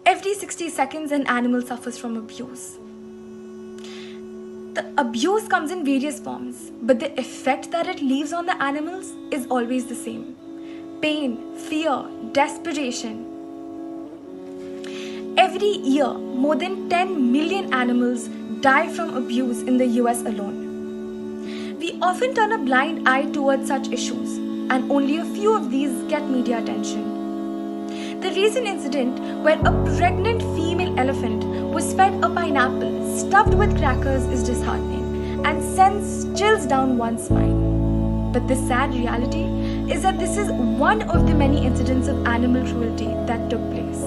Every 60 seconds, an animal suffers from abuse. The abuse comes in various forms, but the effect that it leaves on the animals is always the same: pain, fear, desperation. Every year, more than 10 million animals die from abuse in the US alone. We often turn a blind eye towards such issues, and only a few of these get media attention. The recent incident where a pregnant female elephant was fed a pineapple stuffed with crackers is disheartening and sends chills down one's spine. But the sad reality is that this is one of the many incidents of animal cruelty that took place.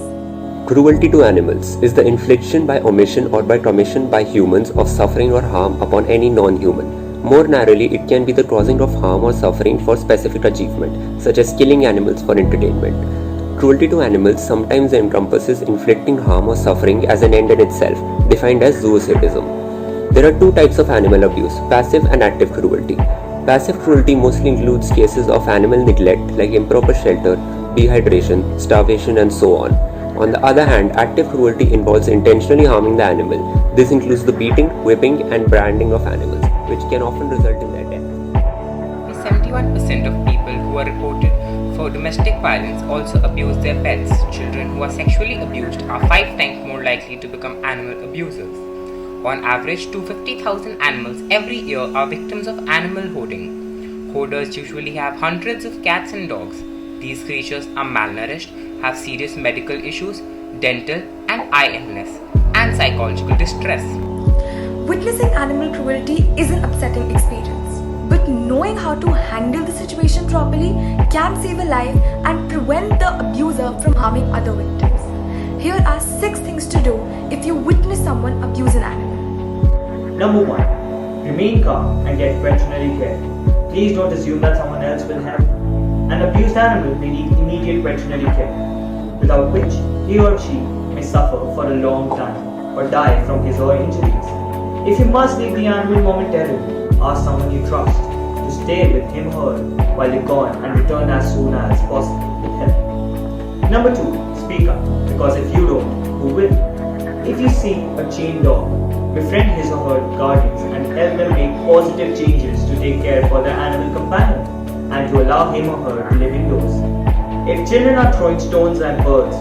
Cruelty to animals is the infliction by omission or by commission by humans of suffering or harm upon any non-human. More narrowly, it can be the causing of harm or suffering for specific achievement, such as killing animals for entertainment. Cruelty to animals sometimes encompasses inflicting harm or suffering as an end in itself, defined as zoosadism. There are two types of animal abuse: passive and active cruelty. Passive cruelty mostly includes cases of animal neglect like improper shelter, dehydration, starvation, and so on. On the other hand, active cruelty involves intentionally harming the animal. This includes the beating, whipping, and branding of animals, which can often result in their death. 71% of people who are reported for domestic violence also abuse their pets. Children who are sexually abused are 5 times more likely to become animal abusers. On average, 250,000 animals every year are victims of animal hoarding. Hoarders usually have hundreds of cats and dogs. These creatures are malnourished, have serious medical issues, dental and eye illness, and psychological distress. Witnessing animal cruelty is an upsetting experience, but knowing how to handle the situation properly can save a life and prevent the abuser from harming other victims. Here are 6 things to do if you witness someone abuse an animal. Number 1. Remain calm and get veterinary care. Please don't assume that someone else will help. An abused animal may need immediate veterinary care, without which he or she may suffer for a long time or die from his or her injuries. If you must leave the animal momentarily, ask someone you trust to stay with him or her while you're gone and return as soon as possible with help. Number 2. Speak up, because if you don't, who will? If you see a chained dog, befriend his or her guardians and help them make positive changes to take care for their animal companion and to allow him or her to live indoors. If children are throwing stones at birds,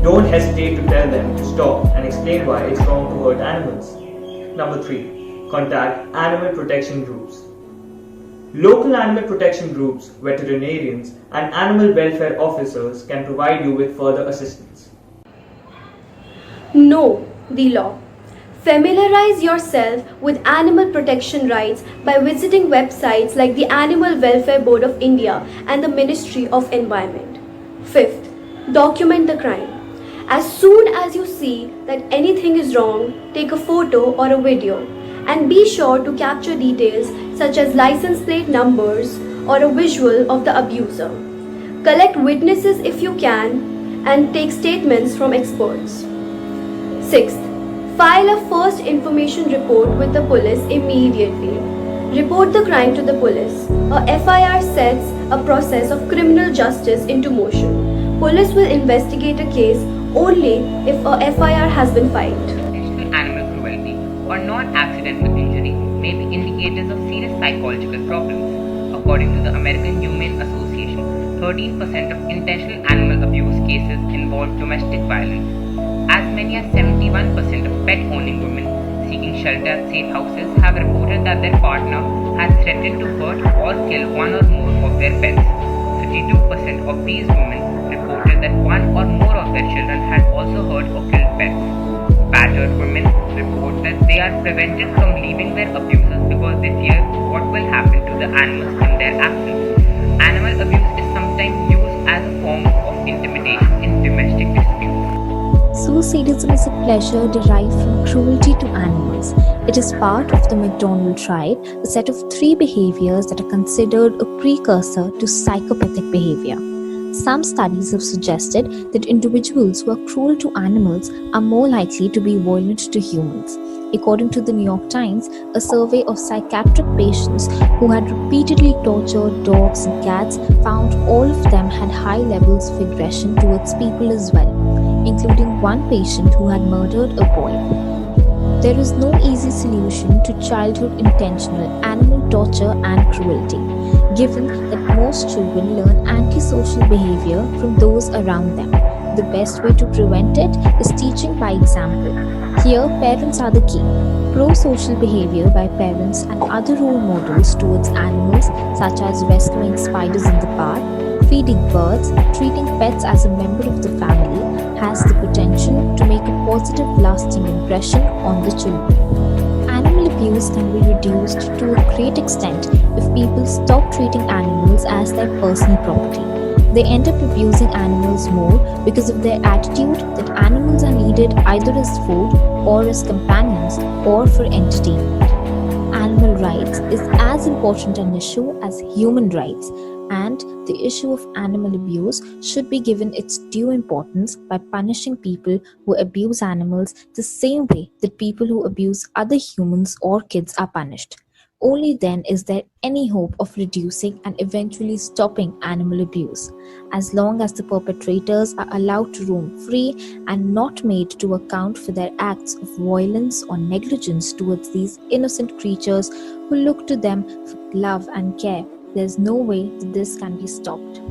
don't hesitate to tell them to stop and explain why it's wrong to hurt animals. Number 3. Contact animal protection groups. Local animal protection groups, veterinarians, and animal welfare officers can provide you with further assistance. Know the law. Familiarize yourself with animal protection rights by visiting websites like the Animal Welfare Board of India and the Ministry of Environment. 5th, document the crime. As soon as you see that anything is wrong, take a photo or a video and be sure to capture details such as license plate numbers or a visual of the abuser. Collect witnesses if you can and take statements from experts. 6th, file a first information report with the police immediately. Report the crime to the police. A FIR sets a process of criminal justice into motion. Police will investigate a case only if a FIR has been filed. Intentional animal cruelty or non-accidental injury may be indicators of serious psychological problems. According to the American Humane Association, 13% of intentional animal abuse cases involve domestic violence. As many as 71% of pet-owning women seeking shelter at safe houses have reported that their partner has threatened to hurt or kill one or more of their pets. 52% of these women reported that one or more of their children had also hurt or killed pets. Battered women report that they are prevented from leaving their abusers because they fear what will happen to the animals in their absence. Animal abuse is sometimes used as a form of intimidation in domestic disputes. Zoosadism is a pleasure derived from cruelty to animals. It is part of the McDonald triad, a set of 3 behaviors that are considered a precursor to psychopathic behavior. Some studies have suggested that individuals who are cruel to animals are more likely to be violent to humans. According to the New York Times, a survey of psychiatric patients who had repeatedly tortured dogs and cats found all of them had high levels of aggression towards people as well. including one patient who had murdered a boy. There is no easy solution to childhood intentional animal torture and cruelty, given that most children learn antisocial behavior from those around them. The best way to prevent it is teaching by example. Here, parents are the key. Pro-social behavior by parents and other role models towards animals, such as rescuing spiders in the park, feeding birds, treating pets as a member of the family, has the potential to make a positive, lasting impression on the children. Animal abuse can be reduced to a great extent if people stop treating animals as their personal property. They end up abusing animals more because of their attitude that animals are needed either as food or as companions or for entertainment. Animal rights is as important an issue as human rights, and the issue of animal abuse should be given its due importance by punishing people who abuse animals the same way that people who abuse other humans or kids are punished. Only then is there any hope of reducing and eventually stopping animal abuse. As long as the perpetrators are allowed to roam free and not made to account for their acts of violence or negligence towards these innocent creatures who look to them for love and care, there's no way that this can be stopped.